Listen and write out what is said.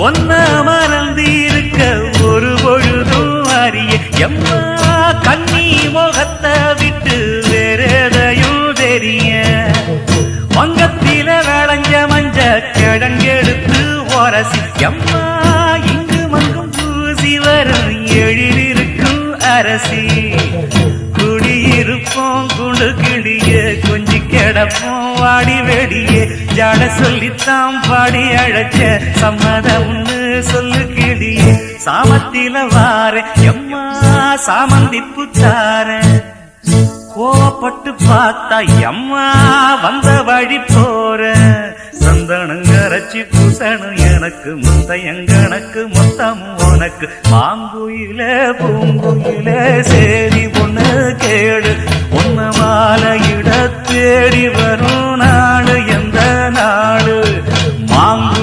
ஒன்ன மறந்திருக்க ஒரு பொழுதும் அறிய எம்மா கண்ணி முகத்தை விட்டு வேறெதையும் தெரிய வங்கத்தில விளைஞ்ச மஞ்ச கிழங்கெடுத்து உரசி எம்மா இங்கு மங்கும் பூசி வரும் எழிலிருக்கும் அரசி குடியிருப்போம் குண்டு கிளிய கொஞ்சி கிடப்போம் வாடி வெடியே ஜாட சொல்லித்தான் பாடி அழைச்ச சம்மதம்னு சொல்லு கிளியே சாமத்தில வார எம்மா சாமந்தி புத்தார கோவப்பட்டு பார்த்தா எம்மா வந்த வழி போற சந்தனங்கரைச்சி பூசணும் எனக்கு முத்தையங்கணக்கு மொத்தம் உனக்கு மாங்குயில பூங்குயில சேரி பொண்ணு கேடு உன்ன மாலையிட தேடி வரும் நாடு எந்த நாடு மாங்கு